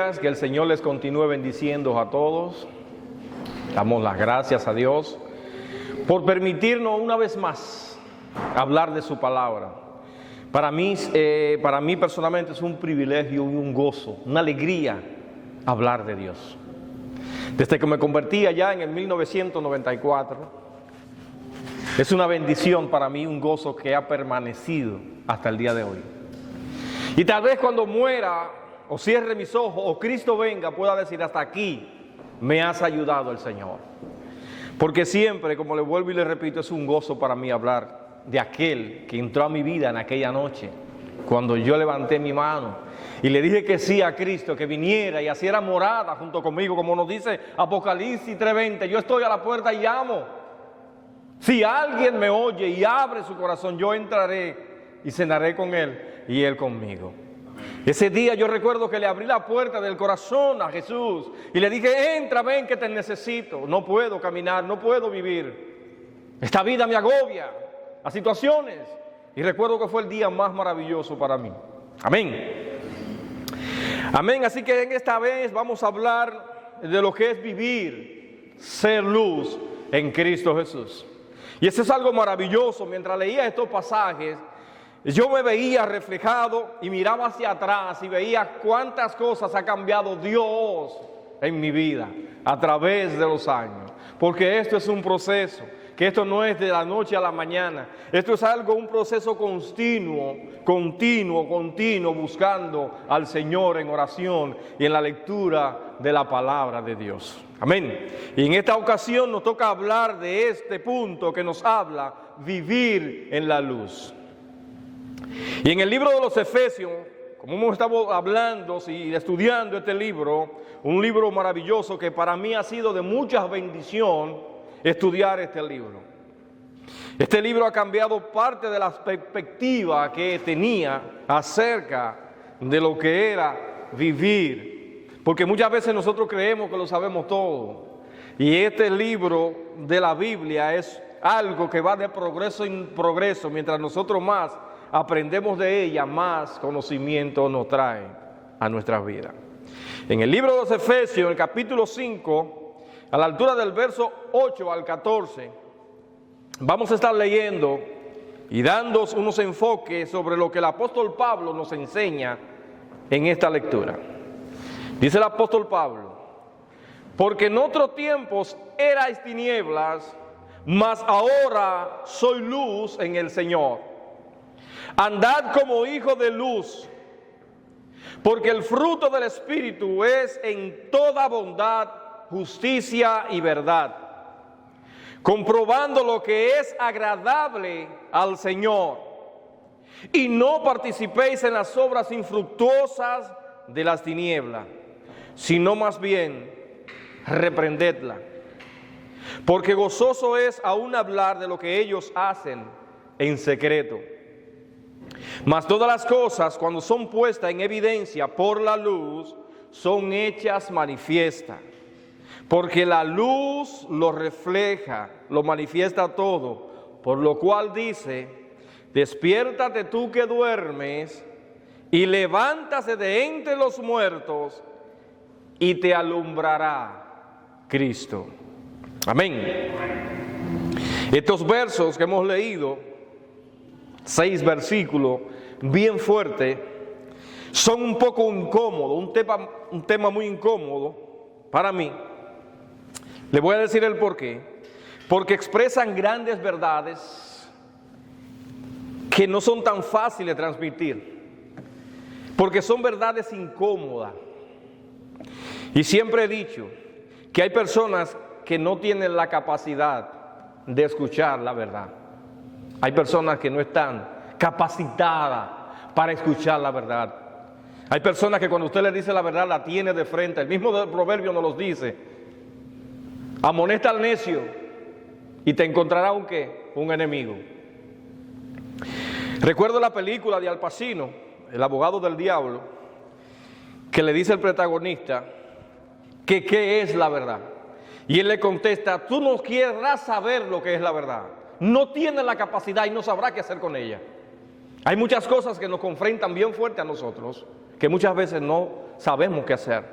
días, que el Señor les continúe bendiciendo a todos. Damos las gracias a Dios por permitirnos una vez más hablar de su palabra. Para mí personalmente es un privilegio y un gozo, una alegría hablar de Dios. Desde que me convertí allá en el 1994, es una bendición para mí, un gozo que ha permanecido hasta el día de hoy. Y tal vez cuando muera o cierre mis ojos o Cristo venga pueda decir: hasta aquí me has ayudado el Señor. Porque siempre, como le vuelvo y le repito, es un gozo para mí hablar de aquel que entró a mi vida en aquella noche, cuando yo levanté mi mano y le dije que sí a Cristo, que viniera y hiciera morada junto conmigo, como nos dice Apocalipsis 3:20, yo estoy a la puerta y llamo. Si alguien me oye y abre su corazón, yo entraré y cenaré con él y él conmigo. Ese día yo recuerdo que le abrí la puerta del corazón a Jesús y le dije: entra, ven que te necesito. No puedo caminar, no puedo vivir. Esta vida me agobia, las situaciones. Y recuerdo que fue el día más maravilloso para mí. Amén. Amén. Así que en esta vez vamos a hablar de lo que es vivir, ser luz en Cristo Jesús. Y eso es algo maravilloso. Mientras leía estos pasajes, yo me veía reflejado y miraba hacia atrás y veía cuántas cosas ha cambiado Dios en mi vida a través de los años. Porque esto es un proceso, que esto no es de la noche a la mañana. Esto es un proceso continuo, buscando al Señor en oración y en la lectura de la palabra de Dios. Amén. Y en esta ocasión nos toca hablar de este punto que nos habla, vivir en la luz. Y en el libro de los Efesios, como hemos estado hablando y estudiando este libro, un libro maravilloso que para mí ha sido de mucha bendición estudiar este libro. Este libro ha cambiado parte de la perspectiva que tenía acerca de lo que era vivir. Porque muchas veces nosotros creemos que lo sabemos todo. Y este libro de la Biblia es algo que va de progreso en progreso. Mientras nosotros más aprendemos de ella, más conocimiento nos trae a nuestras vidas. En el libro de los Efesios, en el capítulo 5, a la altura del verso 8 al 14, vamos a estar leyendo y dando unos enfoques sobre lo que el apóstol Pablo nos enseña en esta lectura. Dice el apóstol Pablo: porque en otros tiempos erais tinieblas, mas ahora soy luz en el Señor. Andad como hijos de luz, porque el fruto del Espíritu es en toda bondad, justicia y verdad, comprobando lo que es agradable al Señor, y no participéis en las obras infructuosas de las tinieblas, sino más bien reprendedla, porque gozoso es aún hablar de lo que ellos hacen en secreto. Mas todas las cosas, cuando son puestas en evidencia por la luz, son hechas manifiestas, porque la luz lo refleja, lo manifiesta todo, por lo cual dice: despiértate tú que duermes, y levántate de entre los muertos, y te alumbrará Cristo. Amén. Estos versos que hemos leído, 6 versículos, bien fuertes, son un poco incómodos, un tema muy incómodo para mí. Le voy a decir el por qué. Porque expresan grandes verdades que no son tan fáciles de transmitir. Porque son verdades incómodas. Y siempre he dicho que hay personas que no tienen la capacidad de escuchar la verdad. Hay personas que no están capacitadas para escuchar la verdad. Hay personas que cuando usted le dice la verdad la tiene de frente. El mismo proverbio nos lo dice: amonesta al necio y te encontrará un enemigo. Recuerdo la película de Al Pacino, El abogado del diablo, que le dice al protagonista que qué es la verdad. Y él le contesta: tú no querrás saber lo que es la verdad. No tienes la capacidad y no sabrás qué hacer con ella. Hay muchas cosas que nos confrontan bien fuerte a nosotros, que muchas veces no sabemos qué hacer.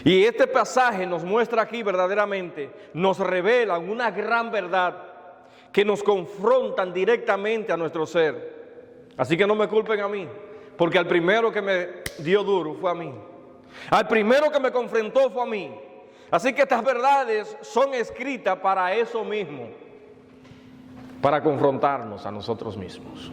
Y este pasaje nos muestra aquí verdaderamente, nos revela una gran verdad que nos confrontan directamente a nuestro ser. Así que no me culpen a mí, porque al primero que me dio duro fue a mí. Al primero que me confrontó fue a mí. Así que estas verdades son escritas para eso mismo, para confrontarnos a nosotros mismos,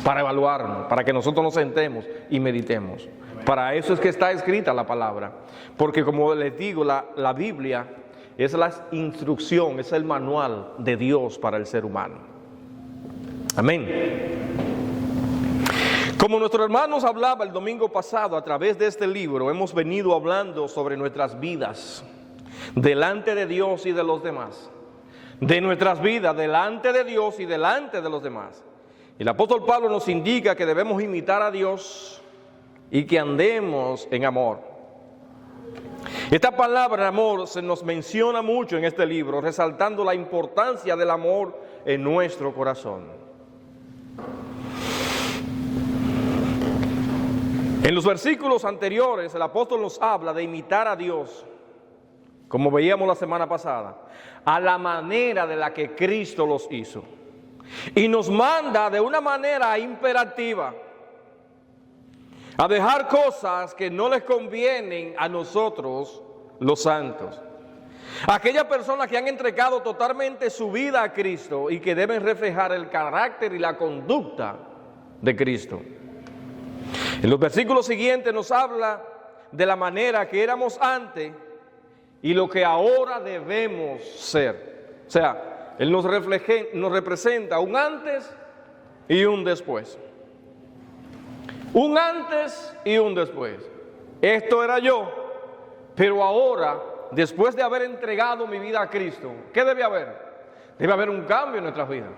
para evaluarnos, para que nosotros nos sentemos y meditemos. Para eso es que está escrita la palabra, porque como les digo, la Biblia es la instrucción, es el manual de Dios para el ser humano. Amén. Como nuestro hermano nos hablaba el domingo pasado a través de este libro, hemos venido hablando sobre nuestras vidas delante de Dios y de los demás. De nuestras vidas delante de Dios y delante de los demás. Y el apóstol Pablo nos indica que debemos imitar a Dios y que andemos en amor. Esta palabra amor se nos menciona mucho en este libro, resaltando la importancia del amor en nuestro corazón. En los versículos anteriores el apóstol nos habla de imitar a Dios, como veíamos la semana pasada, a la manera de la que Cristo los hizo. Y nos manda de una manera imperativa a dejar cosas que no les convienen a nosotros, los santos. Aquellas personas que han entregado totalmente su vida a Cristo y que deben reflejar el carácter y la conducta de Cristo. En los versículos siguientes nos habla de la manera que éramos antes y lo que ahora debemos ser. O sea, Él nos representa un antes y un después. Un antes y un después. Esto era yo, pero ahora, después de haber entregado mi vida a Cristo, ¿qué debe haber? Debe haber un cambio en nuestras vidas.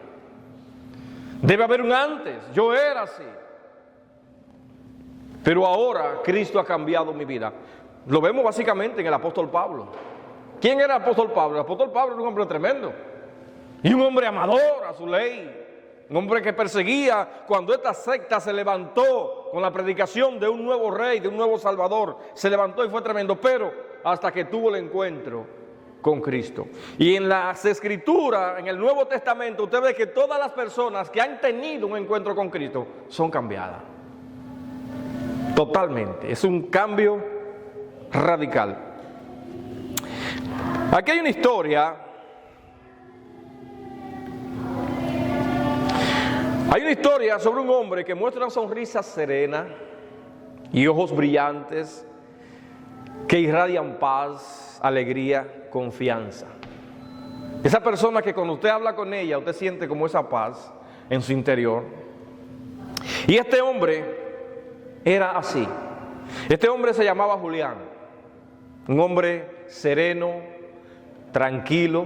Debe haber un antes. Yo era así, pero ahora Cristo ha cambiado mi vida. Lo vemos básicamente en el apóstol Pablo. ¿Quién era el apóstol Pablo? El apóstol Pablo era un hombre tremendo y un hombre amador a su ley. Un hombre que perseguía cuando esta secta se levantó con la predicación de un nuevo rey, de un nuevo salvador. Se levantó y fue tremendo, pero hasta que tuvo el encuentro con Cristo. Y en las Escrituras, en el Nuevo Testamento, usted ve que todas las personas que han tenido un encuentro con Cristo son cambiadas. Totalmente. Es un cambio radical. Aquí hay una historia. Hay una historia sobre un hombre que muestra una sonrisa serena y ojos brillantes que irradian paz, alegría, confianza. Esa persona que cuando usted habla con ella, usted siente como esa paz en su interior. Y este hombre era así. Este hombre se llamaba Julián. Un hombre sereno, tranquilo,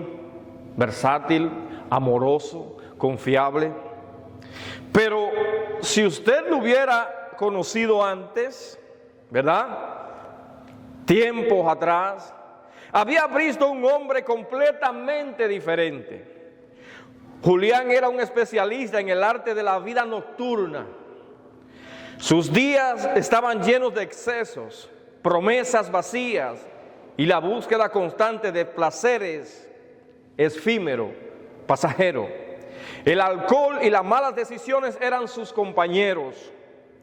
versátil, amoroso, confiable. Pero si usted lo hubiera conocido antes, ¿verdad? Tiempos atrás, había visto un hombre completamente diferente. Julián era un especialista en el arte de la vida nocturna. Sus días estaban llenos de excesos, promesas vacías y la búsqueda constante de placeres efímeros, pasajeros. El alcohol y las malas decisiones eran sus compañeros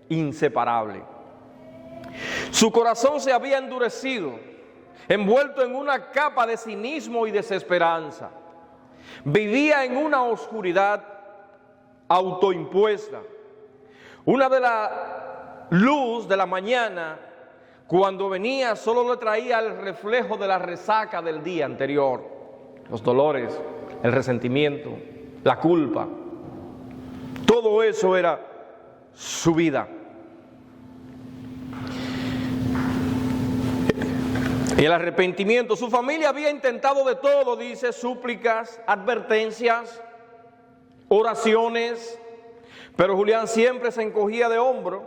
inseparables. Su corazón se había endurecido, envuelto en una capa de cinismo y desesperanza. Vivía en una oscuridad autoimpuesta. Una de la luz de la mañana, cuando venía, solo le traía el reflejo de la resaca del día anterior, los dolores, el resentimiento, la culpa. Todo eso era su vida. Y el arrepentimiento, su familia había intentado de todo, dice, súplicas, advertencias, oraciones, pero Julián siempre se encogía de hombro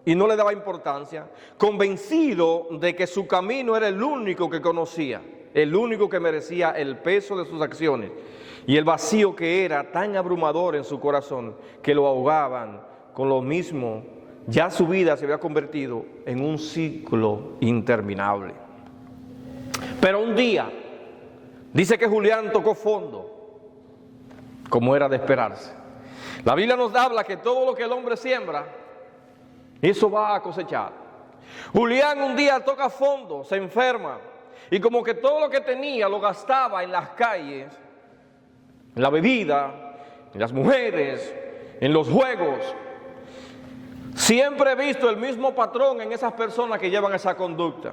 y no le daba importancia, convencido de que su camino era el único que conocía, el único que merecía el peso de sus acciones y el vacío que era tan abrumador en su corazón que lo ahogaban con lo mismo. Ya su vida se había convertido en un ciclo interminable. Pero un día, dice que Julián tocó fondo, como era de esperarse. La Biblia nos habla que todo lo que el hombre siembra, eso va a cosechar. Julián un día toca fondo, se enferma, y como que todo lo que tenía lo gastaba en las calles, en la bebida, en las mujeres, en los juegos. Siempre he visto el mismo patrón en esas personas que llevan esa conducta.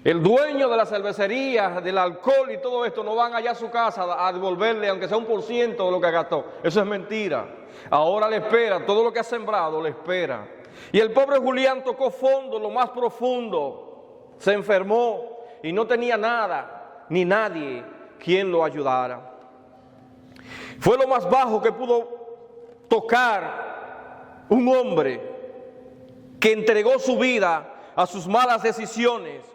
El dueño de la cervecería, del alcohol y todo esto no van allá a su casa a devolverle aunque sea 1% de lo que gastó. Eso es mentira. Ahora le espera, todo lo que ha sembrado le espera. Y el pobre Julián tocó fondo, lo más profundo. Se enfermó y no tenía nada ni nadie quien lo ayudara. Fue lo más bajo que pudo tocar un hombre que entregó su vida a sus malas decisiones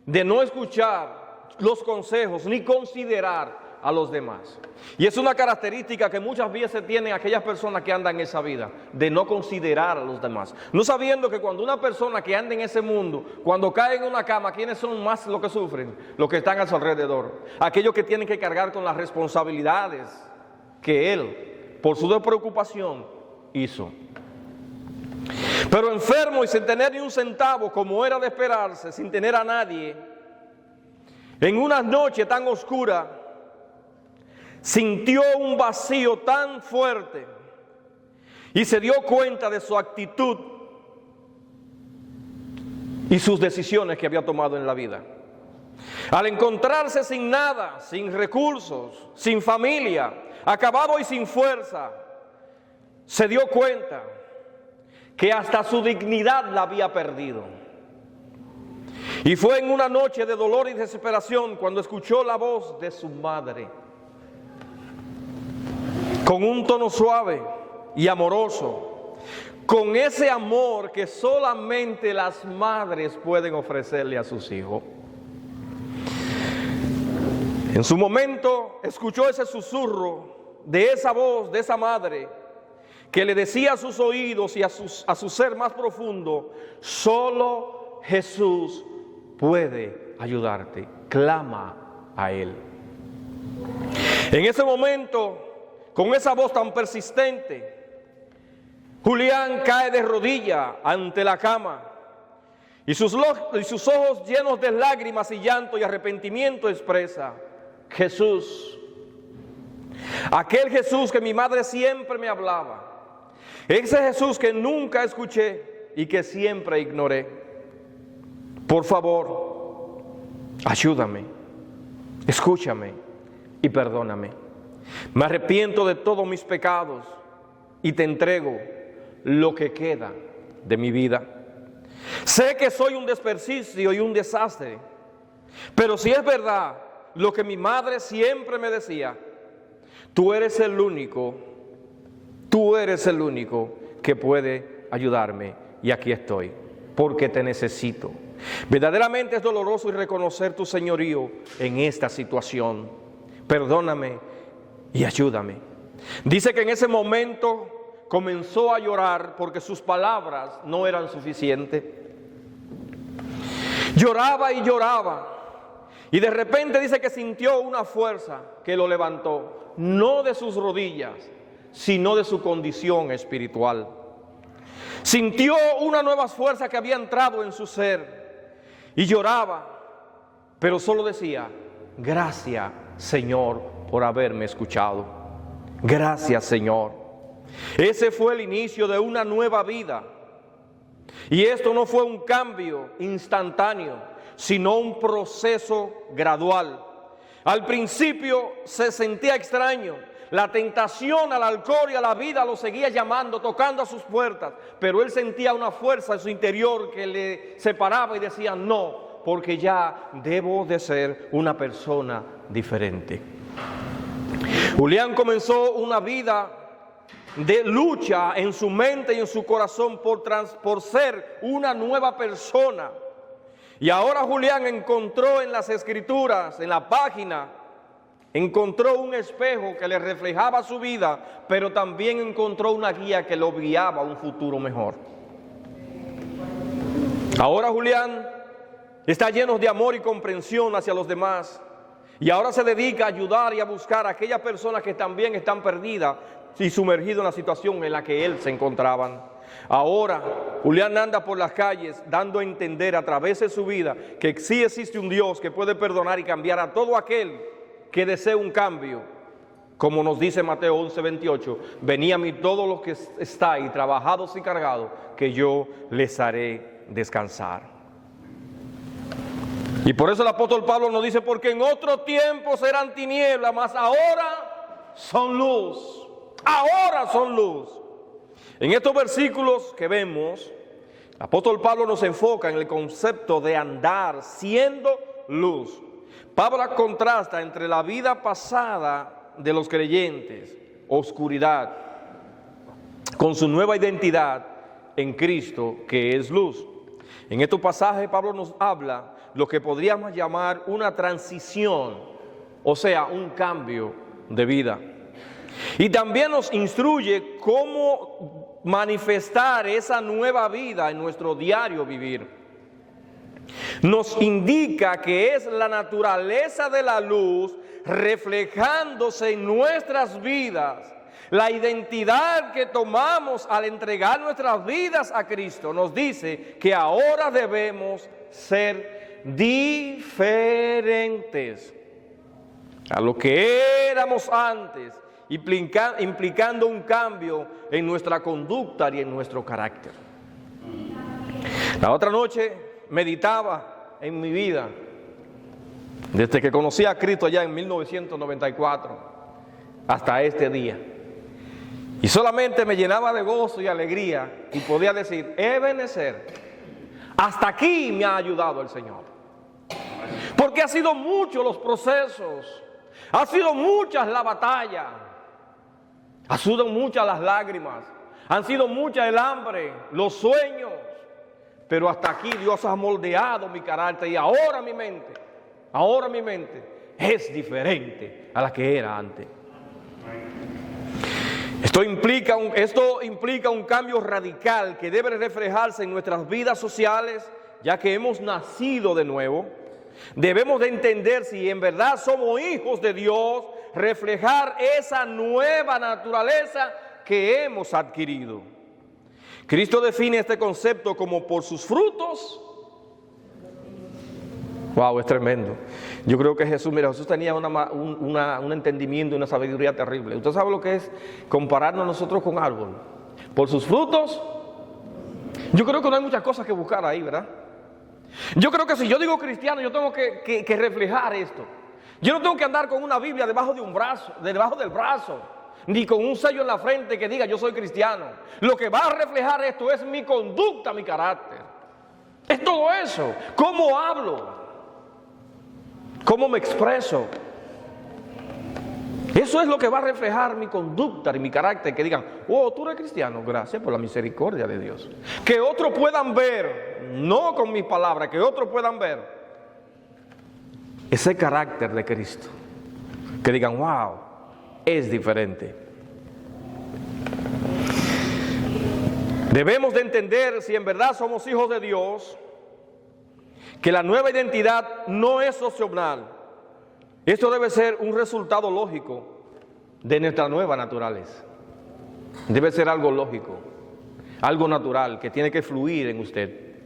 de no escuchar los consejos ni considerar a los demás. Y es una característica que muchas veces tienen aquellas personas que andan en esa vida, de no considerar a los demás. No sabiendo que cuando una persona que anda en ese mundo, cuando cae en una cama, ¿quiénes son más los que sufren? Los que están a su alrededor. Aquellos que tienen que cargar con las responsabilidades que él, por su despreocupación, hizo. Pero enfermo y sin tener ni un centavo, como era de esperarse, sin tener a nadie, en una noche tan oscura, sintió un vacío tan fuerte y se dio cuenta de su actitud y sus decisiones que había tomado en la vida. Al encontrarse sin nada, sin recursos, sin familia, acabado y sin fuerza, se dio cuenta que hasta su dignidad la había perdido. Y fue en una noche de dolor y desesperación cuando escuchó la voz de su madre, con un tono suave y amoroso, con ese amor que solamente las madres pueden ofrecerle a sus hijos. En su momento escuchó ese susurro de esa voz, de esa madre, que le decía a sus oídos y a su ser más profundo: solo Jesús puede ayudarte, clama a Él. En ese momento, con esa voz tan persistente, Julián cae de rodillas ante la cama y sus ojos llenos de lágrimas y llanto y arrepentimiento expresa: Jesús, aquel Jesús que mi madre siempre me hablaba, ese Jesús que nunca escuché y que siempre ignoré, por favor, ayúdame, escúchame y perdóname. Me arrepiento de todos mis pecados y te entrego lo que queda de mi vida. Sé que soy un desperdicio y un desastre, pero si es verdad lo que mi madre siempre me decía, tú eres el único que puede ayudarme y aquí estoy, porque te necesito. Verdaderamente es doloroso y reconocer tu señorío en esta situación. Perdóname y ayúdame. Dice que en ese momento comenzó a llorar porque sus palabras no eran suficientes. Lloraba y lloraba. Y de repente dice que sintió una fuerza que lo levantó, no de sus rodillas, sino de su condición espiritual. Sintió una nueva fuerza que había entrado en su ser y lloraba, pero solo decía: gracias, Señor, por haberme escuchado. Gracias, Señor. Ese fue el inicio de una nueva vida. Y esto no fue un cambio instantáneo, sino un proceso gradual. Al principio se sentía extraño. La tentación al alcohol y a la vida lo seguía llamando, tocando a sus puertas, pero él sentía una fuerza en su interior que le separaba y decía: no, porque ya debo de ser una persona diferente. Julián comenzó una vida de lucha en su mente y en su corazón por ser una nueva persona. Y ahora Julián encontró en las escrituras, en la página, encontró un espejo que le reflejaba su vida, pero también encontró una guía que lo guiaba a un futuro mejor. Ahora Julián está lleno de amor y comprensión hacia los demás. Y ahora se dedica a ayudar y a buscar a aquellas personas que también están perdidas y sumergidas en la situación en la que él se encontraba. Ahora, Julián anda por las calles dando a entender a través de su vida que sí existe un Dios que puede perdonar y cambiar a todo aquel que desee un cambio. Como nos dice Mateo 11:28, venid a mí todos los que estáis trabajados y cargados, que yo les haré descansar. Y por eso el apóstol Pablo nos dice, porque en otro tiempo serán tinieblas, mas ahora son luz. Ahora son luz. En estos versículos que vemos, el apóstol Pablo nos enfoca en el concepto de andar siendo luz. Pablo contrasta entre la vida pasada de los creyentes, oscuridad, con su nueva identidad en Cristo, que es luz. En estos pasajes Pablo nos habla lo que podríamos llamar una transición, o sea, un cambio de vida. Y también nos instruye cómo manifestar esa nueva vida en nuestro diario vivir. Nos indica que es la naturaleza de la luz reflejándose en nuestras vidas. La identidad que tomamos al entregar nuestras vidas a Cristo nos dice que ahora debemos ser diferentes a lo que éramos antes, implicando un cambio en nuestra conducta y en nuestro carácter. La otra noche meditaba en mi vida, desde que conocí a Cristo allá en 1994 hasta este día. Y solamente me llenaba de gozo y alegría y podía decir, Ebenezer, hasta aquí me ha ayudado el Señor. Porque ha sido muchos los procesos, ha sido muchas la batalla, han sido muchas las lágrimas, han sido muchas el hambre, los sueños, pero hasta aquí Dios ha moldeado mi carácter y ahora mi mente es diferente a la que era antes. Esto implica un cambio radical que debe reflejarse en nuestras vidas sociales, ya que hemos nacido de nuevo. Debemos de entender si en verdad somos hijos de Dios, reflejar esa nueva naturaleza que hemos adquirido. Cristo define este concepto como por sus frutos. Wow, es tremendo. Yo creo que Jesús tenía un entendimiento y una sabiduría terrible. Usted sabe lo que es compararnos nosotros con árbol. Por sus frutos, yo creo que no hay muchas cosas que buscar ahí, ¿verdad? Yo creo que si yo digo cristiano, yo tengo que reflejar esto. Yo no tengo que andar con una Biblia debajo del brazo, ni con un sello en la frente que diga yo soy cristiano. Lo que va a reflejar esto es mi conducta, mi carácter. Es todo eso. ¿Cómo hablo? ¿Cómo me expreso? Eso es lo que va a reflejar mi conducta y mi carácter. Que digan, oh, tú eres cristiano, gracias por la misericordia de Dios. Que otros puedan ver, no con mis palabras, que otros puedan ver ese carácter de Cristo. Que digan, wow, es diferente. Debemos de entender, si en verdad somos hijos de Dios, que la nueva identidad no es opcional. Esto debe ser un resultado lógico de nuestra nueva naturaleza. Debe ser algo lógico, algo natural que tiene que fluir en usted.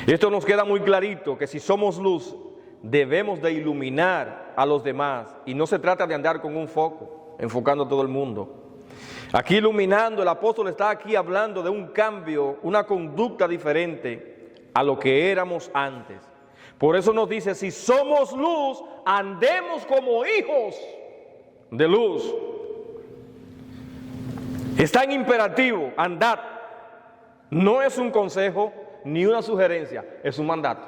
Esto nos queda muy clarito, que si somos luz, debemos de iluminar a los demás. Y no se trata de andar con un foco, enfocando a todo el mundo. Aquí iluminando, el apóstol está aquí hablando de un cambio, una conducta diferente a lo que éramos antes. Por eso nos dice, si somos luz, andemos como hijos de luz. Está en imperativo, andad. No es un consejo ni una sugerencia, es un mandato.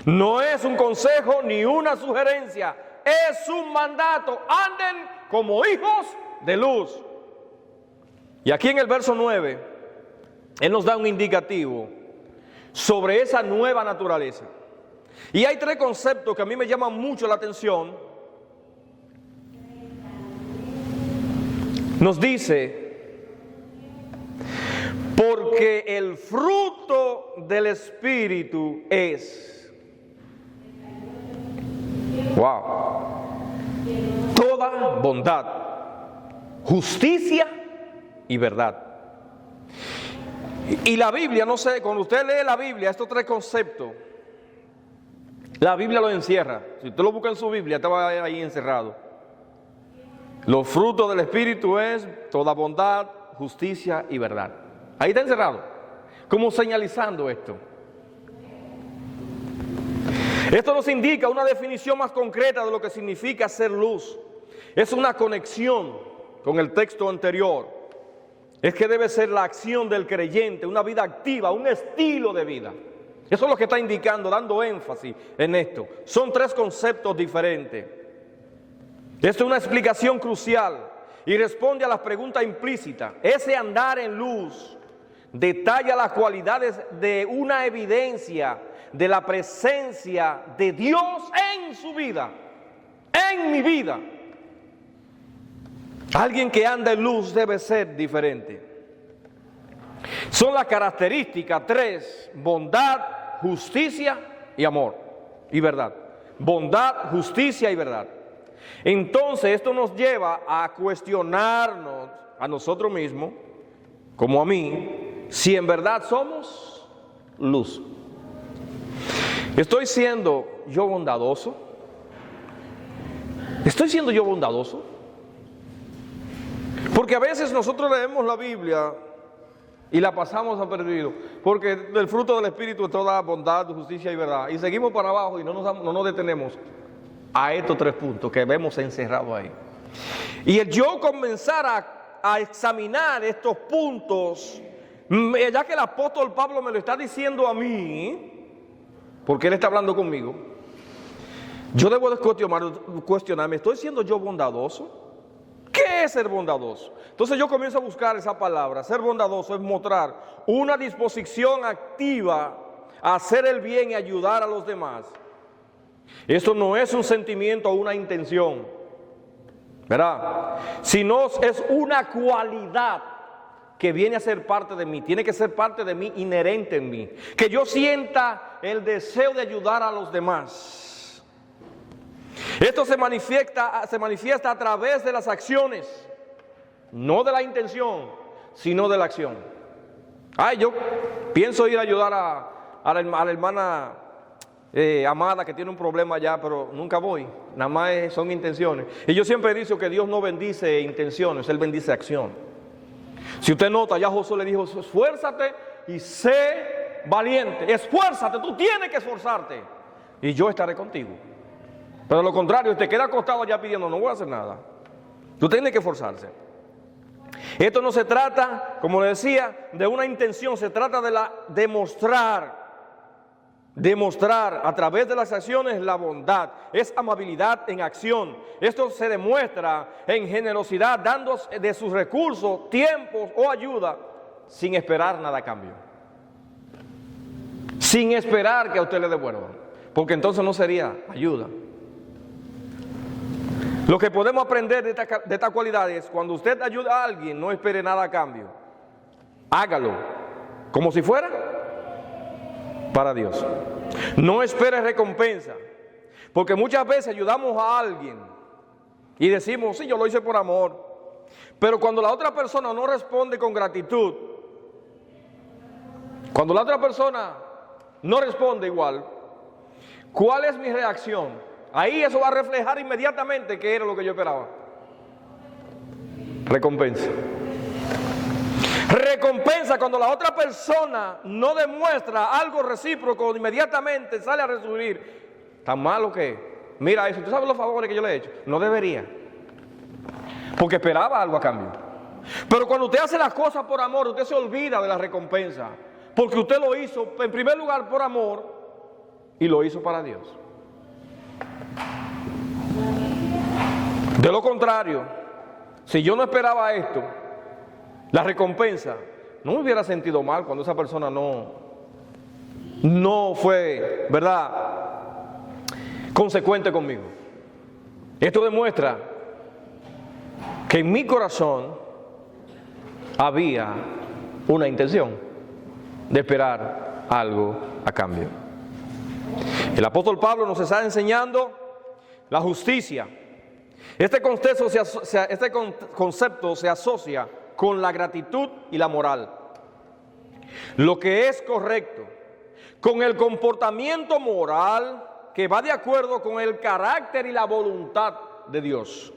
No es un consejo ni una sugerencia, es un mandato. Anden como hijos de luz. Y aquí en el verso 9, Él nos da un indicativo sobre esa nueva naturaleza. Y hay tres conceptos que a mí me llaman mucho la atención. Nos dice, porque el fruto del Espíritu es. Wow. Toda bondad, justicia y verdad. Y la Biblia, no sé, cuando usted lee la Biblia, estos tres conceptos, la Biblia lo encierra. Si usted lo busca en su Biblia, te va a ver ahí encerrado. Los frutos del Espíritu es toda bondad, justicia y verdad. Ahí está encerrado, como señalizando esto. Esto nos indica una definición más concreta de lo que significa ser luz. Es una conexión con el texto anterior. Es que debe ser la acción del creyente, una vida activa, un estilo de vida. Eso es lo que está indicando, dando énfasis en esto. Son tres conceptos diferentes. Esta es una explicación crucial y responde a las preguntas implícitas. Ese andar en luz detalla las cualidades de una evidencia de la presencia de Dios en su vida, en mi vida. Alguien que anda en luz debe ser diferente. Son las características tres: bondad, justicia y amor y verdad. Bondad, justicia y verdad. Entonces esto nos lleva a cuestionarnos a nosotros mismos, como a mí, si en verdad somos luz. ¿Estoy siendo yo bondadoso? ¿Estoy siendo yo bondadoso? Porque a veces nosotros leemos la Biblia y la pasamos a perdido, porque del fruto del Espíritu es toda bondad, justicia y verdad. Y seguimos para abajo y no nos detenemos a estos tres puntos que vemos encerrados ahí. Y el yo comenzar a examinar estos puntos, ya que el apóstol Pablo me lo está diciendo a mí, porque él está hablando conmigo, yo debo de cuestionarme, ¿estoy siendo yo bondadoso? ¿Qué es ser bondadoso? Entonces yo comienzo a buscar esa palabra. Ser bondadoso es mostrar una disposición activa a hacer el bien y ayudar a los demás. Esto no es un sentimiento o una intención, ¿verdad? Sino es una cualidad que viene a ser parte de mí, tiene que ser parte de mí, inherente en mí. Que yo sienta el deseo de ayudar a los demás. Esto se manifiesta a través de las acciones, no de la intención, sino de la acción. Yo pienso ir a ayudar a la hermana Amada, que tiene un problema allá, pero nunca voy, nada más son intenciones. Y yo siempre he dicho que Dios no bendice intenciones, Él bendice acción. Si usted nota, ya Josué le dijo, esfuérzate y sé valiente, esfuérzate, tú tienes que esforzarte y yo estaré contigo. Pero lo contrario, te queda acostado allá pidiendo, no voy a hacer nada. Tú tienes que esforzarse. Esto no se trata, como le decía, de una intención, se trata de demostrar a través de las acciones la bondad. Es amabilidad en acción. Esto se demuestra en generosidad, dando de sus recursos, tiempos o ayuda, sin esperar nada a cambio. Sin esperar que a usted le devuelvan, porque entonces no sería ayuda. Lo que podemos aprender de esta cualidad es, cuando usted ayuda a alguien, no espere nada a cambio. Hágalo como si fuera para Dios. No espere recompensa, porque muchas veces ayudamos a alguien y decimos, sí, yo lo hice por amor. Pero cuando la otra persona no responde con gratitud, cuando la otra persona no responde igual, ¿cuál es mi reacción? Ahí eso va a reflejar inmediatamente que era lo que yo esperaba. Recompensa. Recompensa cuando la otra persona no demuestra algo recíproco, inmediatamente sale a resurgir. ¿Tan malo que? Mira eso, ¿tú sabes los favores que yo le he hecho? No debería, porque esperaba algo a cambio. Pero cuando usted hace las cosas por amor, usted se olvida de la recompensa, porque usted lo hizo en primer lugar por amor y lo hizo para Dios. De lo contrario, si yo no esperaba esto, la recompensa, no me hubiera sentido mal cuando esa persona no fue, ¿verdad?, consecuente conmigo. Esto demuestra que en mi corazón había una intención de esperar algo a cambio. El apóstol Pablo nos está enseñando la justicia. Este concepto se asocia con la gratitud y la moral. Lo que es correcto, con el comportamiento moral que va de acuerdo con el carácter y la voluntad de Dios.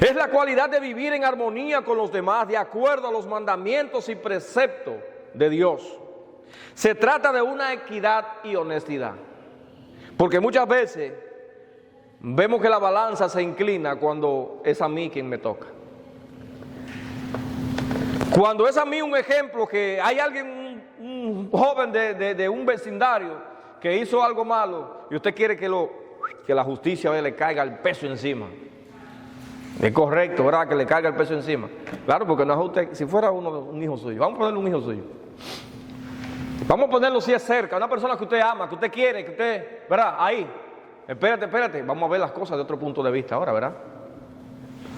Es la cualidad de vivir en armonía con los demás de acuerdo a los mandamientos y preceptos de Dios. Se trata de una equidad y honestidad. Porque muchas veces vemos que la balanza se inclina cuando es a mí quien me toca. Cuando es a mí un ejemplo que hay alguien, un joven de un vecindario que hizo algo malo y usted quiere que la justicia le caiga el peso encima. Es correcto, ¿verdad? Que le caiga el peso encima. Claro, porque no es usted, si fuera un hijo suyo, vamos a ponerle un hijo suyo. Vamos a ponerlo si es cerca, una persona que usted ama, que usted quiere, que usted, ¿verdad? Ahí. Espérate, vamos a ver las cosas de otro punto de vista ahora, ¿verdad?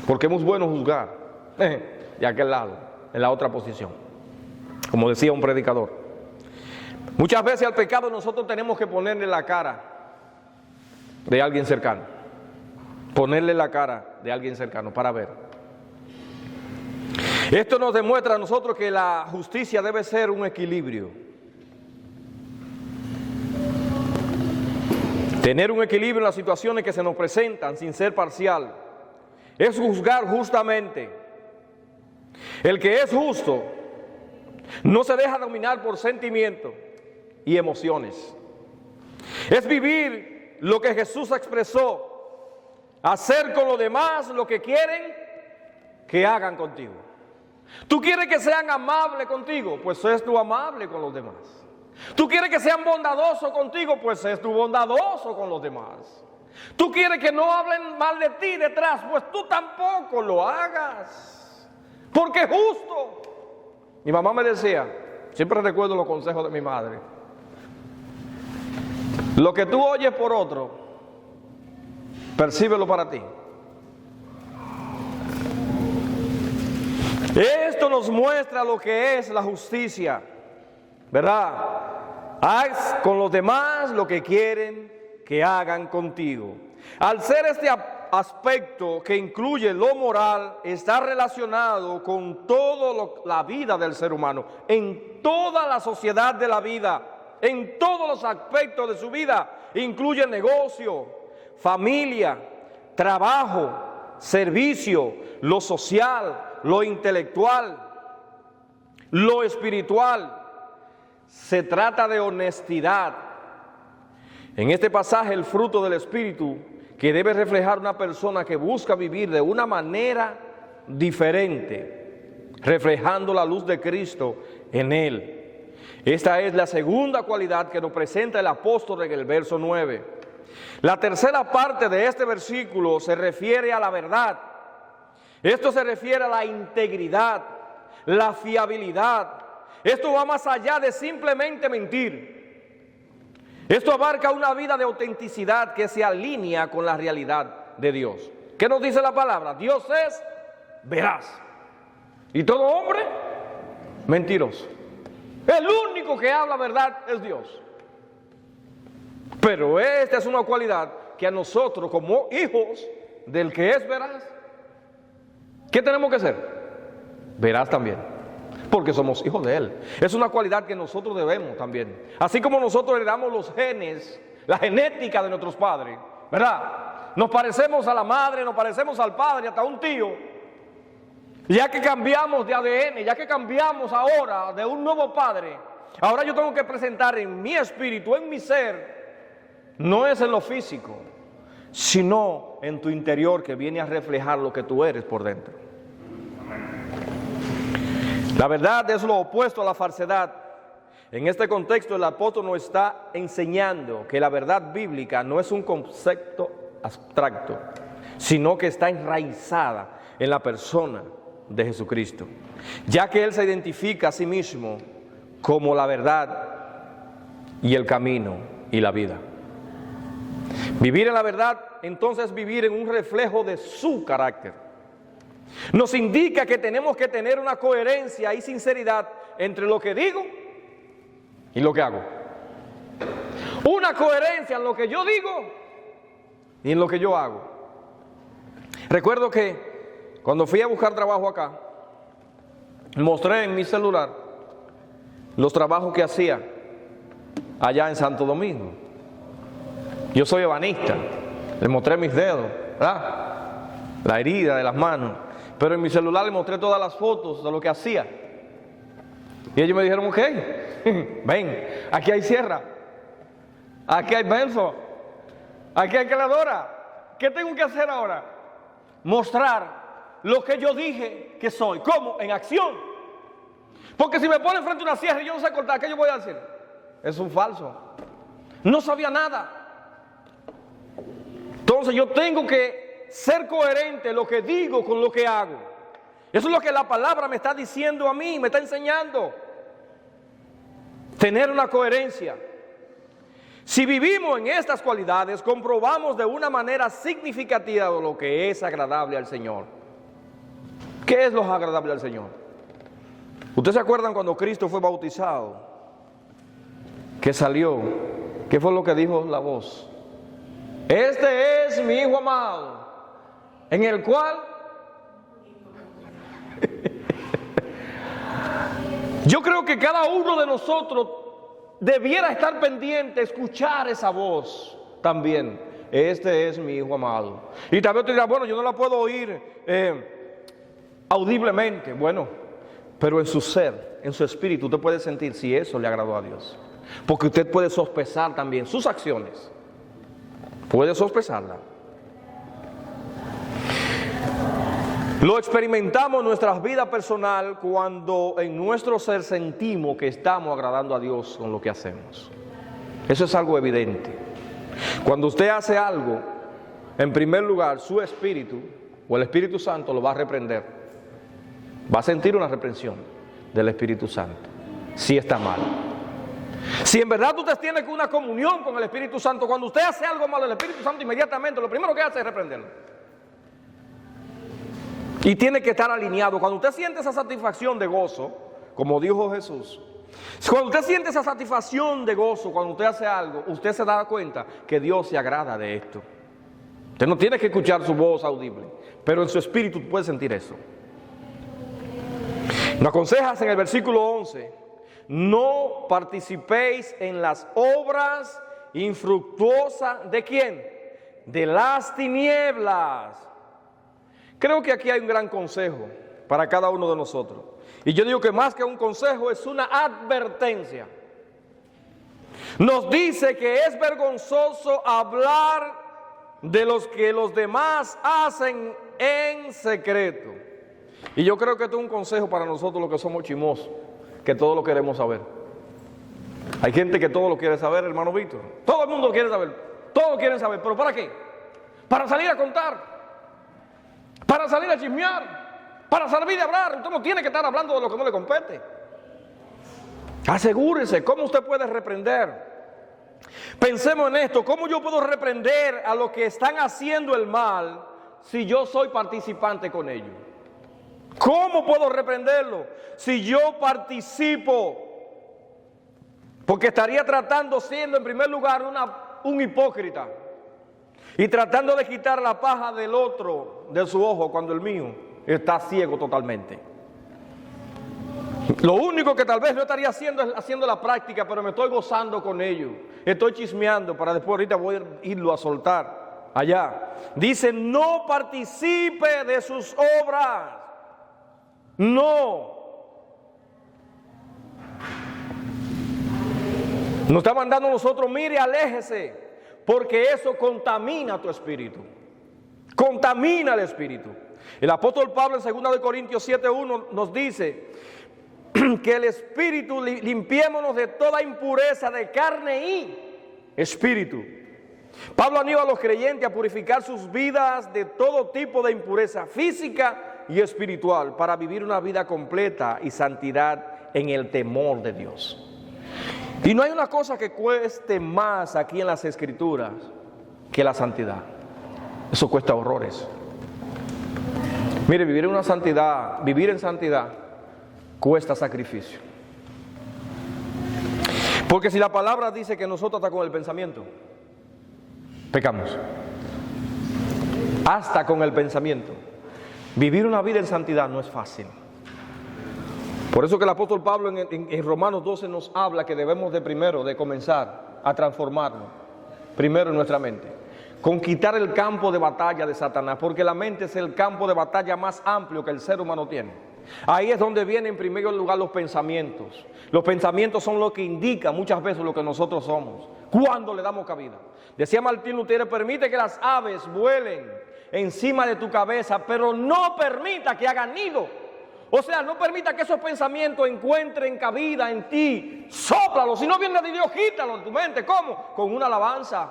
Porque es muy bueno juzgar. De aquel lado, en la otra posición. Como decía un predicador. Muchas veces al pecado nosotros tenemos que ponerle la cara de alguien cercano. Ponerle la cara de alguien cercano para ver. Esto nos demuestra a nosotros que la justicia debe ser un equilibrio. Tener un equilibrio en las situaciones que se nos presentan sin ser parcial. Es juzgar justamente. El que es justo no se deja dominar por sentimientos y emociones. Es vivir lo que Jesús expresó. Hacer con los demás lo que quieren que hagan contigo. ¿Tú quieres que sean amables contigo? Pues seas tú amable con los demás. ¿Tú quieres que sean bondadosos contigo? Pues seas tú bondadoso con los demás. ¿Tú quieres que no hablen mal de ti detrás? Pues tú tampoco lo hagas. Porque es justo. Mi mamá me decía, siempre recuerdo los consejos de mi madre. Lo que tú oyes por otro, percíbelo para ti. Esto nos muestra lo que es la justicia, ¿verdad? Haz con los demás lo que quieren que hagan contigo. Al ser este aspecto que incluye lo moral, está relacionado con toda la vida del ser humano, en toda la sociedad de la vida, en todos los aspectos de su vida, incluye negocio, familia, trabajo, servicio, lo social, lo intelectual, lo espiritual. Se trata de honestidad. En este pasaje, el fruto del Espíritu que debe reflejar una persona que busca vivir de una manera diferente, reflejando la luz de Cristo en él. Esta es la segunda cualidad que nos presenta el apóstol en el verso 9. La tercera parte de este versículo se refiere a la verdad. Esto se refiere a la integridad, la fiabilidad. Esto va más allá de simplemente mentir. Esto abarca una vida de autenticidad que se alinea con la realidad de Dios. ¿Qué nos dice la palabra? Dios es veraz. Y todo hombre, mentiroso. El único que habla verdad es Dios. Pero esta es una cualidad que a nosotros como hijos del que es veraz, ¿qué tenemos que ser? Veraz también, porque somos hijos de Él. Es una cualidad que nosotros debemos también. Así como nosotros heredamos los genes, la genética de nuestros padres, ¿verdad? Nos parecemos a la madre, nos parecemos al padre, hasta un tío. Ya que cambiamos de ADN, ya que cambiamos ahora de un nuevo padre, ahora yo tengo que presentar en mi espíritu, en mi ser, no es en lo físico, sino en tu interior que viene a reflejar lo que tú eres por dentro. La verdad es lo opuesto a la falsedad. En este contexto el apóstol nos está enseñando que la verdad bíblica no es un concepto abstracto, sino que está enraizada en la persona de Jesucristo, ya que Él se identifica a sí mismo como la verdad y el camino y la vida. Vivir en la verdad, entonces vivir en un reflejo de su carácter. Nos indica que tenemos que tener una coherencia y sinceridad entre lo que digo y lo que hago. Una coherencia en lo que yo digo y en lo que yo hago. Recuerdo que cuando fui a buscar trabajo acá, mostré en mi celular los trabajos que hacía allá en Santo Domingo. Yo soy ebanista, le mostré mis dedos, ¿verdad? La herida de las manos, pero en mi celular le mostré todas las fotos de lo que hacía. Y ellos me dijeron, ok, ven, aquí hay sierra, aquí hay benzo, aquí hay caladora. ¿Qué tengo que hacer ahora? Mostrar lo que yo dije que soy. ¿Cómo? En acción. Porque si me ponen frente a una sierra y yo no sé cortar, ¿qué yo voy a decir? Es un falso. No sabía nada. Entonces yo tengo que ser coherente lo que digo con lo que hago. Eso es lo que la palabra me está diciendo a mí, me está enseñando. Tener una coherencia. Si vivimos en estas cualidades, comprobamos de una manera significativa lo que es agradable al Señor. ¿Qué es lo agradable al Señor? ¿Ustedes se acuerdan cuando Cristo fue bautizado? Que salió, ¿qué fue lo que dijo la voz? Este es mi Hijo amado, en el cual yo creo que cada uno de nosotros debiera estar pendiente, escuchar esa voz también. Este es mi Hijo amado. Y tal vez tú dirás, bueno, yo no la puedo oír audiblemente. Bueno, pero en su ser, en su espíritu, usted puede sentir si eso le agradó a Dios. Porque usted puede sospechar también sus acciones. Puede sospecharla. Lo experimentamos en nuestra vida personal cuando en nuestro ser sentimos que estamos agradando a Dios con lo que hacemos. Eso es algo evidente. Cuando usted hace algo, en primer lugar, su espíritu o el Espíritu Santo lo va a reprender. Va a sentir una reprensión del Espíritu Santo, si está mal. Si en verdad usted tiene una comunión con el Espíritu Santo, cuando usted hace algo malo, el Espíritu Santo inmediatamente lo primero que hace es reprenderlo. Y tiene que estar alineado. Cuando usted siente esa satisfacción de gozo, como dijo Jesús, cuando usted siente esa satisfacción de gozo, cuando usted hace algo, usted se da cuenta que Dios se agrada de esto. Usted no tiene que escuchar su voz audible, pero en su espíritu puede sentir eso. Nos aconsejas en el versículo 11, no participéis en las obras infructuosas ¿de quién? De las tinieblas. Creo que aquí hay un gran consejo para cada uno de nosotros. Y yo digo que más que un consejo es una advertencia. Nos dice que es vergonzoso hablar de los que los demás hacen en secreto. Y yo creo que esto es un consejo para nosotros los que somos chismosos, que todo lo queremos saber. Hay gente que todo lo quiere saber, hermano Víctor. Todo el mundo lo quiere saber, todos quieren saber. ¿Pero para qué? Para salir a contar, para salir a chismear, para salir a hablar. Usted no tiene que estar hablando de lo que no le compete. Asegúrese, ¿cómo usted puede reprender? Pensemos en esto, ¿cómo yo puedo reprender a los que están haciendo el mal si yo soy participante con ellos? ¿Cómo puedo reprenderlo si yo participo? Porque estaría tratando, siendo en primer lugar un hipócrita y tratando de quitar la paja del otro de su ojo cuando el mío está ciego totalmente. Lo único que tal vez no estaría haciendo es haciendo la práctica, pero me estoy gozando con ello. Estoy chismeando para después ahorita voy a irlo a soltar allá. Dice, no participe de sus obras. No. Nos está mandando a nosotros, mire, aléjese, porque eso contamina tu espíritu. Contamina el espíritu. El apóstol Pablo en 2 Corintios 7:1 nos dice que el espíritu, limpiémonos de toda impureza de carne y espíritu. Pablo anima a los creyentes a purificar sus vidas de todo tipo de impureza física y espiritual para vivir una vida completa y santidad en el temor de Dios. Y no hay una cosa que cueste más aquí en las Escrituras que la santidad. Eso cuesta horrores. Mire, vivir en santidad cuesta sacrificio. Porque si la palabra dice que nosotros hasta con el pensamiento pecamos. hasta con el pensamiento. Vivir una vida en santidad no es fácil. Por eso que el apóstol Pablo en Romanos 12 nos habla que debemos de comenzar a transformarnos primero en nuestra mente, con quitar el campo de batalla de Satanás, porque la mente es el campo de batalla más amplio que el ser humano tiene. Ahí es donde vienen en primer lugar los pensamientos. Los pensamientos son lo que indican muchas veces lo que nosotros somos, cuando le damos cabida. Decía Martín Lutero: permite que las aves vuelen encima de tu cabeza, pero no permita que hagan nido. O sea, no permita que esos pensamientos encuentren cabida en ti. Sóplalo. Si no viene de Dios, quítalo en tu mente. ¿Cómo? Con una alabanza,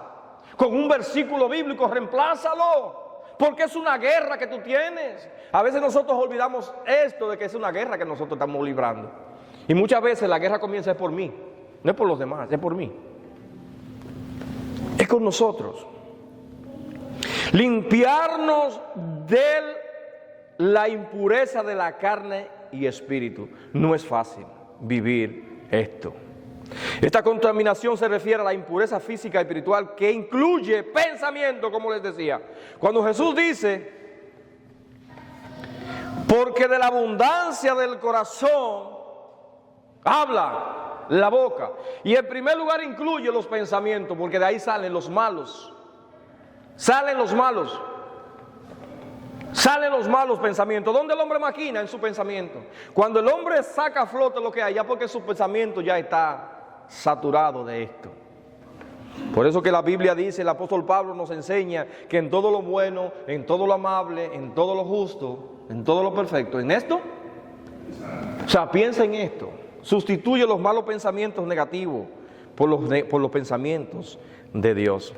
con un versículo bíblico, reemplázalo. Porque es una guerra que tú tienes. A veces nosotros olvidamos esto de que es una guerra que nosotros estamos librando. Y muchas veces la guerra comienza por mí. No es por los demás, es por mí. Es con nosotros. Limpiarnos de la impureza de la carne y espíritu. No es fácil vivir esto. Esta contaminación se refiere a la impureza física y espiritual que incluye pensamiento, como les decía. Cuando Jesús dice: porque de la abundancia del corazón habla la boca. Y en primer lugar incluye los pensamientos, porque de ahí salen los malos. Salen los malos. Salen los malos pensamientos. ¿Dónde el hombre maquina? En su pensamiento. Cuando el hombre saca a flote lo que hay, ya porque su pensamiento ya está saturado de esto. Por eso que la Biblia dice, el apóstol Pablo nos enseña que en todo lo bueno, en todo lo amable, en todo lo justo, en todo lo perfecto, en esto, o sea, piensa en esto. Sustituye los malos pensamientos negativos por los pensamientos de Dios.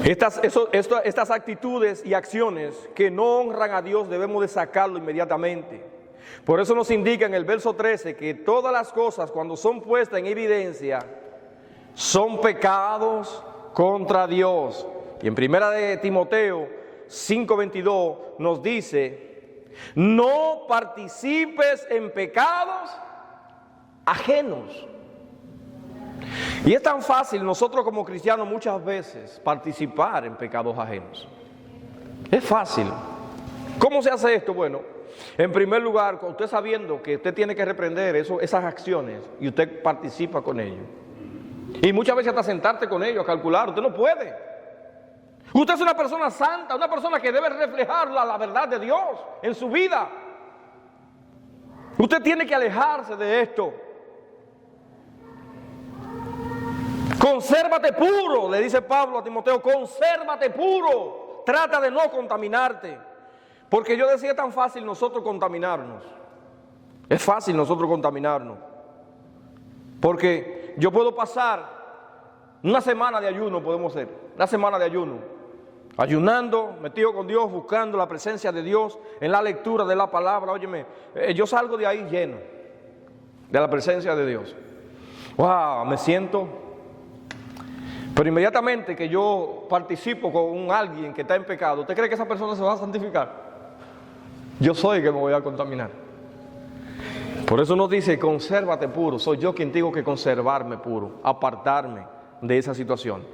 Estas actitudes y acciones que no honran a Dios debemos de sacarlo inmediatamente. Por eso nos indica en el verso 13 que todas las cosas, cuando son puestas en evidencia, son pecados contra Dios. Y en primera de Timoteo 5:22 nos dice: no participes en pecados ajenos. Y es tan fácil nosotros como cristianos muchas veces participar en pecados ajenos. Es fácil. ¿Cómo se hace esto? Bueno, en primer lugar, usted sabiendo que usted tiene que reprender esas acciones y usted participa con ellos. Y muchas veces hasta sentarte con ellos, calcular, usted no puede. Usted es una persona santa, una persona que debe reflejar la verdad de Dios en su vida. Usted tiene que alejarse de esto. Consérvate puro, le dice Pablo a Timoteo, consérvate puro, trata de no contaminarte. Porque yo decía, es tan fácil nosotros contaminarnos. Es fácil nosotros contaminarnos. Porque yo puedo pasar una semana de ayuno, podemos hacer, una semana de ayuno. Ayunando, metido con Dios, buscando la presencia de Dios, en la lectura de la palabra. Óyeme, yo salgo de ahí lleno de la presencia de Dios. Wow, me siento. Pero inmediatamente que yo participo con alguien que está en pecado, ¿usted cree que esa persona se va a santificar? Yo soy el que me voy a contaminar. Por eso nos dice, consérvate puro. Soy yo quien tengo que conservarme puro, apartarme de esa situación.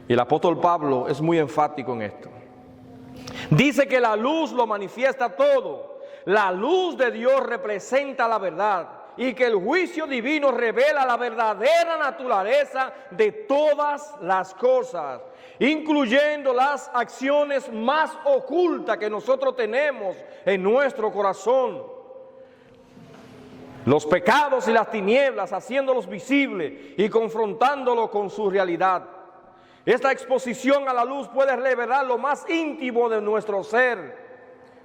Y el apóstol Pablo es muy enfático en esto. Dice que la luz lo manifiesta todo. La luz de Dios representa la verdad. Y que el juicio divino revela la verdadera naturaleza de todas las cosas, incluyendo las acciones más ocultas que nosotros tenemos en nuestro corazón. Los pecados y las tinieblas, haciéndolos visibles y confrontándolos con su realidad. Esta exposición a la luz puede revelar lo más íntimo de nuestro ser,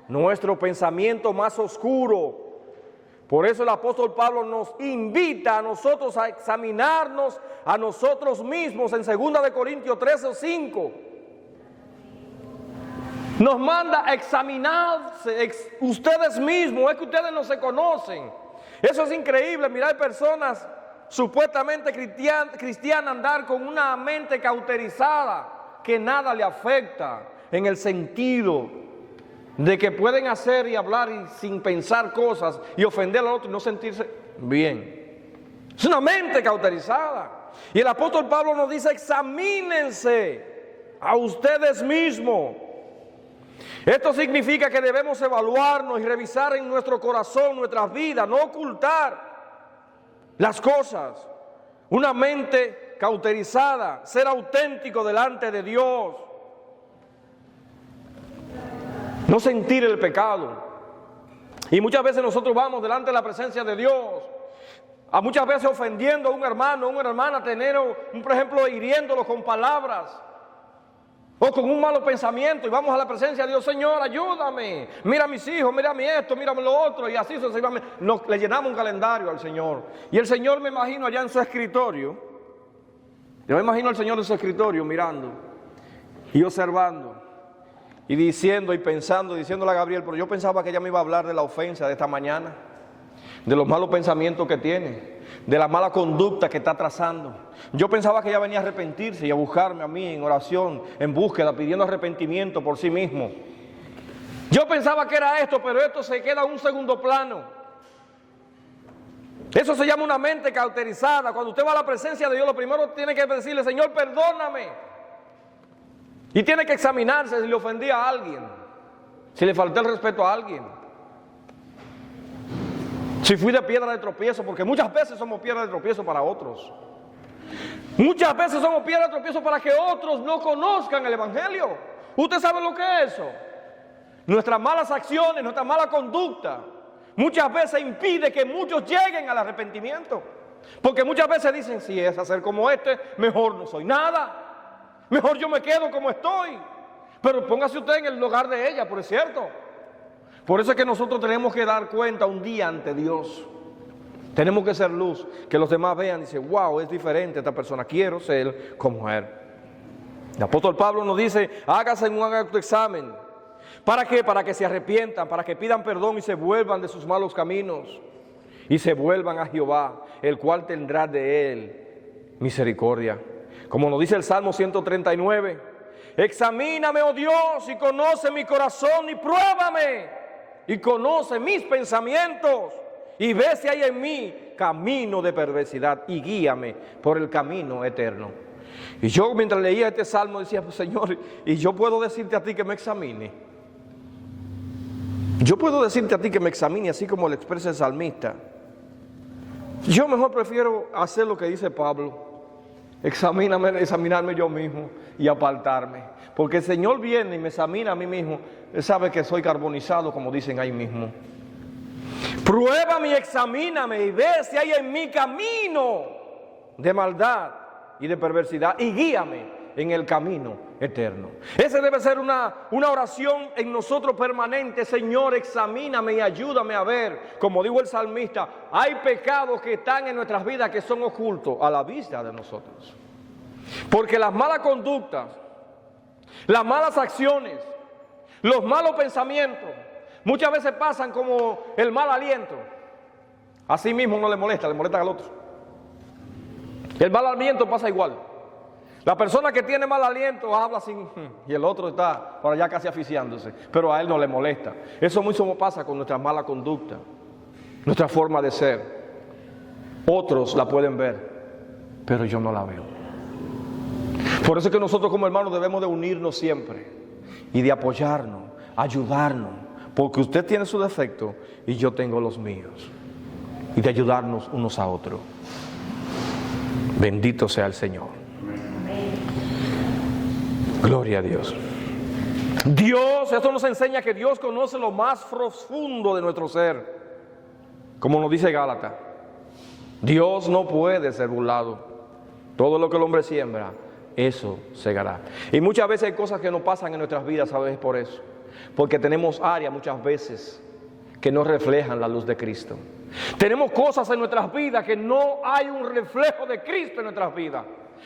nuestro pensamiento más oscuro. Por eso el apóstol Pablo nos invita a nosotros a examinarnos a nosotros mismos en 2 de Corintios 13:5. Nos manda a examinarse ustedes mismos, es que ustedes no se conocen. Eso es increíble, mirar personas supuestamente cristianas andar con una mente cauterizada que nada le afecta en el sentido de que pueden hacer y hablar sin pensar cosas y ofender al otro y no sentirse bien. Es una mente cauterizada. Y el apóstol Pablo nos dice, examínense a ustedes mismos. Esto significa que debemos evaluarnos y revisar en nuestro corazón, nuestras vidas, no ocultar las cosas. Una mente cauterizada, ser auténtico delante de Dios. No sentir el pecado. Y muchas veces nosotros vamos delante de la presencia de Dios, a muchas veces ofendiendo a un hermano, a una hermana, por ejemplo, hiriéndolo con palabras o con un malo pensamiento, y vamos a la presencia de Dios: Señor, ayúdame, mira a mis hijos, mira a mí esto, mira a lo otro, y así sucesivamente. Le llenamos un calendario al Señor, y el Señor, me imagino allá en su escritorio, yo me imagino al Señor en su escritorio mirando y observando y diciendo y pensando, diciéndole a Gabriel: pero yo pensaba que ella me iba a hablar de la ofensa de esta mañana, de los malos pensamientos que tiene, de la mala conducta que está trazando. Yo pensaba que ella venía a arrepentirse y a buscarme a mí en oración, en búsqueda, pidiendo arrepentimiento por sí mismo. Yo pensaba que era esto, pero esto se queda en un segundo plano. Eso se llama una mente cauterizada. Cuando usted va a la presencia de Dios, lo primero tiene que decirle: Señor, perdóname. Y tiene que examinarse si le ofendí a alguien, si le falté el respeto a alguien, si fui de piedra de tropiezo, porque muchas veces somos piedra de tropiezo para otros. Muchas veces somos piedra de tropiezo para que otros no conozcan el Evangelio. ¿Usted sabe lo que es eso? Nuestras malas acciones, nuestra mala conducta, muchas veces impide que muchos lleguen al arrepentimiento. Porque muchas veces dicen: si es hacer como este, mejor no soy nada. Mejor yo me quedo como estoy. Pero póngase usted en el lugar de ella, por cierto. Por eso es que nosotros tenemos que dar cuenta un día ante Dios. Tenemos que ser luz, que los demás vean y dicen: wow, es diferente esta persona, quiero ser como él. El apóstol Pablo nos dice: hágase un autoexamen. ¿Para qué? Para que se arrepientan, para que pidan perdón y se vuelvan de sus malos caminos y se vuelvan a Jehová, el cual tendrá de él misericordia. Como nos dice el Salmo 139, examíname, oh Dios, y conoce mi corazón, y pruébame, y conoce mis pensamientos, y ve si hay en mí camino de perversidad, y guíame por el camino eterno. Y yo, mientras leía este Salmo, decía: pues, Señor, y yo puedo decirte a ti que me examine. Yo puedo decirte a ti que me examine, así como lo expresa el salmista. Yo mejor prefiero hacer lo que dice Pablo: examinarme yo mismo y apartarme. Porque el Señor viene y me examina a mí mismo. Él sabe que soy carbonizado, como dicen ahí mismo. Pruébame y examíname y ve si hay en mí camino de maldad y de perversidad, y guíame en el camino eterno. Esa debe ser una oración en nosotros permanente: Señor, examíname y ayúdame a ver. Como dijo el salmista, hay pecados que están en nuestras vidas que son ocultos a la vista de nosotros. Porque las malas conductas, las malas acciones, los malos pensamientos, muchas veces pasan como el mal aliento. Así mismo no le molesta al otro. El mal aliento pasa igual. La persona que tiene mal aliento habla sin, y el otro está por allá casi asfixiándose, pero a él no le molesta. Eso mismo pasa con nuestra mala conducta, nuestra forma de ser. Otros la pueden ver, pero yo no la veo. Por eso es que nosotros como hermanos debemos de unirnos siempre y de apoyarnos, ayudarnos, porque usted tiene su defecto y yo tengo los míos, y de ayudarnos unos a otros. Bendito sea el Señor. Gloria a Dios. Esto nos enseña que Dios conoce lo más profundo de nuestro ser. Como nos dice Gálatas, Dios no puede ser burlado. Todo lo que el hombre siembra, eso segará. Y muchas veces hay cosas que no pasan en nuestras vidas, ¿sabes? Por eso. Porque tenemos áreas muchas veces que no reflejan la luz de Cristo. Tenemos cosas en nuestras vidas que no hay un reflejo de Cristo en nuestras vidas.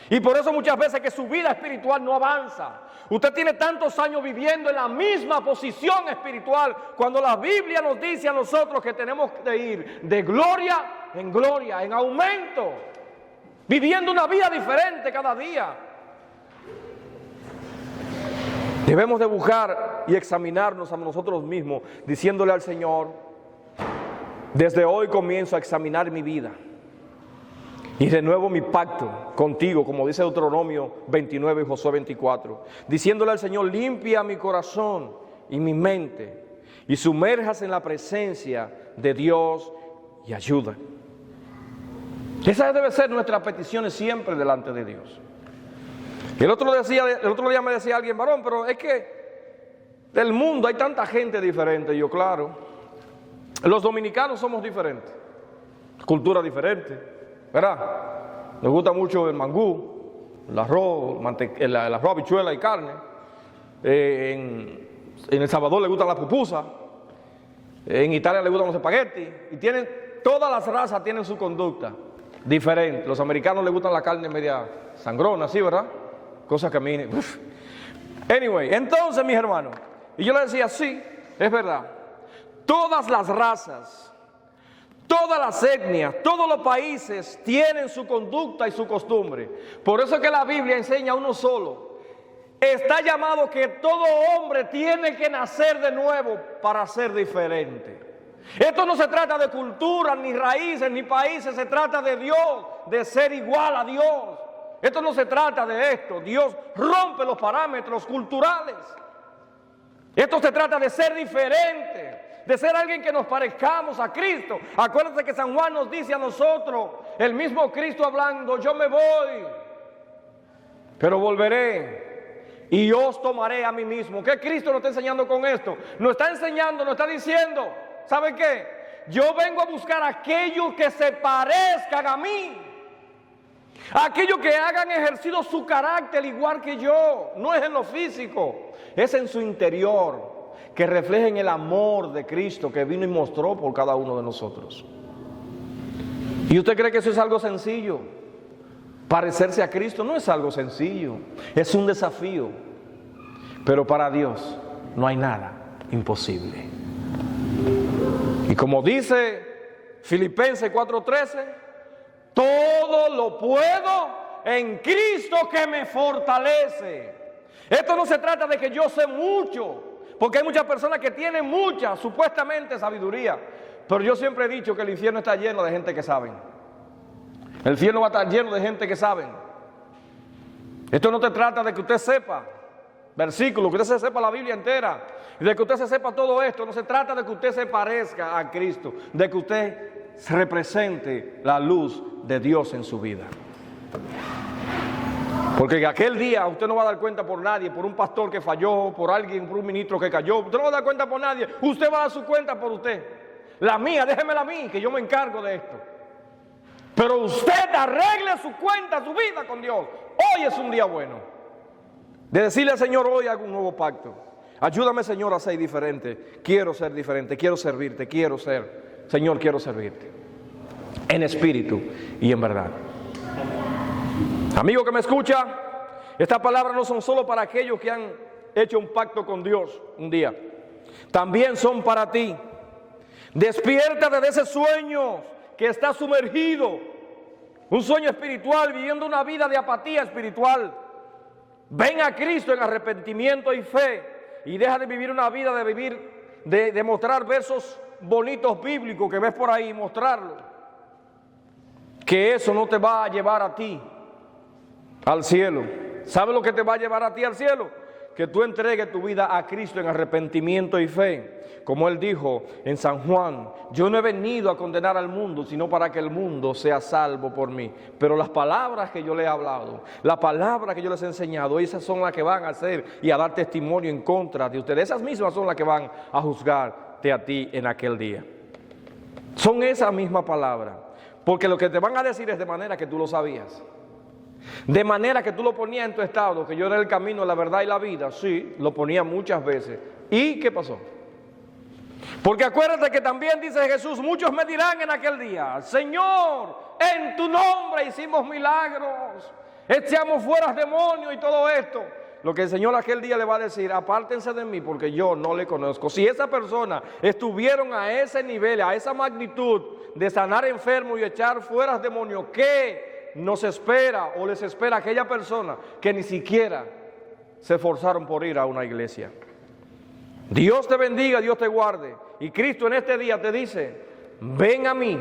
Y por eso muchas veces que su vida espiritual no avanza. Usted tiene tantos años viviendo en la misma posición espiritual, cuando la Biblia nos dice a nosotros que tenemos que ir de gloria, en aumento, viviendo una vida diferente cada día. Debemos de buscar y examinarnos a nosotros mismos, diciéndole al Señor: desde hoy comienzo a examinar mi vida Y renuevo mi pacto contigo, como dice Deuteronomio 29 y Josué 24, diciéndole al Señor, limpia mi corazón y mi mente, y sumerjas en la presencia de Dios y ayuda. Esa debe ser nuestra petición siempre delante de Dios. El otro día me decía alguien, varón, pero es que del mundo hay tanta gente diferente. Y yo, claro, los dominicanos somos diferentes, cultura diferente, ¿verdad? Nos gusta mucho el mangú, el arroz, el arroz, habichuela y carne. En El Salvador le gustan las pupusas, en Italia le gustan los espaguetis, y todas las razas tienen su conducta diferente. Los americanos les gustan la carne media sangrona, ¿sí, verdad? Cosas que a mí... Anyway, entonces, mis hermanos, y yo le decía, sí, es verdad, todas las razas, todas las etnias, todos los países tienen su conducta y su costumbre. Por eso es que la Biblia enseña a uno solo. Está llamado que todo hombre tiene que nacer de nuevo para ser diferente. Esto no se trata de cultura, ni raíces, ni países, se trata de Dios, de ser igual a Dios. Esto no se trata de esto. Dios rompe los parámetros culturales. Esto se trata de ser diferente, de ser alguien que nos parezcamos a Cristo. Acuérdense que San Juan nos dice a nosotros, el mismo Cristo hablando, yo me voy, pero volveré y os tomaré a mí mismo. ¿Qué Cristo nos está enseñando con esto? Nos está enseñando, nos está diciendo, ¿saben qué? Yo vengo a buscar a aquellos que se parezcan a mí. Aquellos que hayan ejercido su carácter igual que yo. No es en lo físico, es en su interior, que reflejen el amor de Cristo que vino y mostró por cada uno de nosotros. ¿Y usted cree que eso es algo sencillo? Parecerse a Cristo no es algo sencillo, es un desafío. Pero para Dios no hay nada imposible. Y como dice Filipenses 4:13, todo lo puedo en Cristo que me fortalece. Esto no se trata de que yo sé mucho, porque hay muchas personas que tienen mucha, supuestamente, sabiduría. Pero yo siempre he dicho que el infierno está lleno de gente que saben. El infierno va a estar lleno de gente que saben. Esto no te trata de que usted sepa versículos, que usted se sepa la Biblia entera, y de que usted se sepa todo esto. No se trata de que usted se parezca a Cristo, de que usted represente la luz de Dios en su vida. Porque aquel día usted no va a dar cuenta por nadie, por un pastor que falló, por alguien, por un ministro que cayó. Usted no va a dar cuenta por nadie, usted va a dar su cuenta por usted. La mía, déjemela a mí, que yo me encargo de esto. Pero usted arregle su cuenta, su vida con Dios. Hoy es un día bueno de decirle al Señor, hoy hago un nuevo pacto. Ayúdame, Señor, a ser diferente. Quiero ser diferente, quiero servirte, Señor, quiero servirte en espíritu y en verdad. Amigo que me escucha, estas palabras no son solo para aquellos que han hecho un pacto con Dios un día. También son para ti. Despiértate de ese sueño que está sumergido, un sueño espiritual, viviendo una vida de apatía espiritual. Ven a Cristo en arrepentimiento y fe y deja de vivir una vida de mostrar versos bonitos bíblicos que ves por ahí, mostrarlo. Que eso no te va a llevar a ti al cielo. ¿Sabes lo que te va a llevar a ti al cielo? Que tú entregues tu vida a Cristo en arrepentimiento y fe. Como Él dijo en San Juan, yo no he venido a condenar al mundo, sino para que el mundo sea salvo por mí. Pero las palabras que yo le he hablado, las palabras que yo les he enseñado, esas son las que van a hacer y a dar testimonio en contra de ustedes. Esas mismas son las que van a juzgarte a ti en aquel día. Son esas mismas palabras. Porque lo que te van a decir es de manera que tú lo sabías. De manera que tú lo ponías en tu estado, que yo era el camino, la verdad y la vida. Sí, lo ponía muchas veces. ¿Y qué pasó? Porque acuérdate que también dice Jesús, muchos me dirán en aquel día, Señor, en tu nombre hicimos milagros, echamos fuera demonios y todo esto. Lo que el Señor aquel día le va a decir, apártense de mí porque yo no le conozco. Si esa persona estuvieron a ese nivel, a esa magnitud de sanar enfermos y echar fuera demonios, ¿qué nos espera o les espera a aquella persona que ni siquiera se esforzaron por ir a una iglesia? Dios te bendiga, Dios te guarde. Y Cristo en este día te dice, ven a mí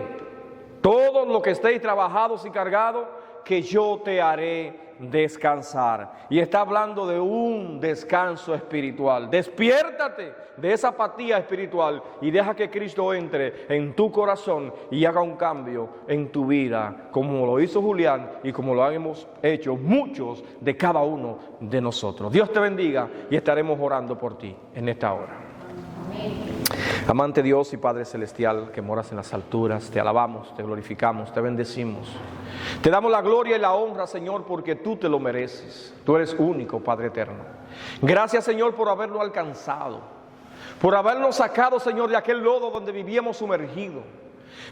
Todos los que estéis trabajados y cargados, que yo te haré descansar. Y está hablando de un descanso espiritual. Despiértate de esa apatía espiritual y deja que Cristo entre en tu corazón y haga un cambio en tu vida, como lo hizo Julián y como lo hemos hecho muchos de cada uno de nosotros. Dios te bendiga y estaremos orando por ti en esta hora. Amante Dios y Padre Celestial que moras en las alturas, te alabamos, te glorificamos, te bendecimos. Te damos la gloria y la honra, Señor, porque tú te lo mereces. Tú eres único, Padre eterno. Gracias, Señor, por habernos alcanzado, por habernos sacado, Señor, de aquel lodo donde vivíamos sumergidos,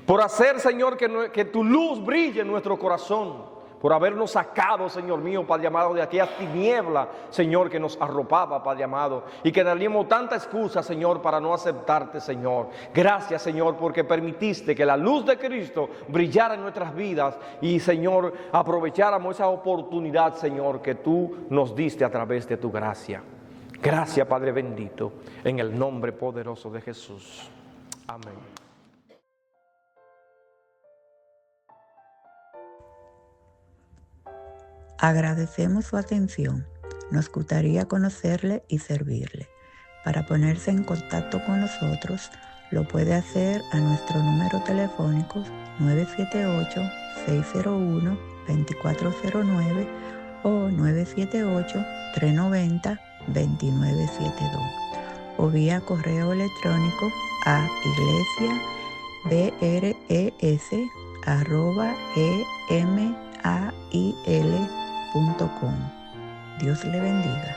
por hacer, Señor, que tu luz brille en nuestro corazón, por habernos sacado, Señor mío, Padre amado, de aquella tiniebla, Señor, que nos arropaba, Padre amado, y que teníamos tanta excusa, Señor, para no aceptarte, Señor. Gracias, Señor, porque permitiste que la luz de Cristo brillara en nuestras vidas y, Señor, aprovecháramos esa oportunidad, Señor, que tú nos diste a través de tu gracia. Gracias, Padre bendito, en el nombre poderoso de Jesús. Amén. Agradecemos su atención. Nos gustaría conocerle y servirle. Para ponerse en contacto con nosotros, lo puede hacer a nuestro número telefónico 978-601-2409 o 978-390-2972 o vía correo electrónico a iglesiabres@email.com. Dios le bendiga.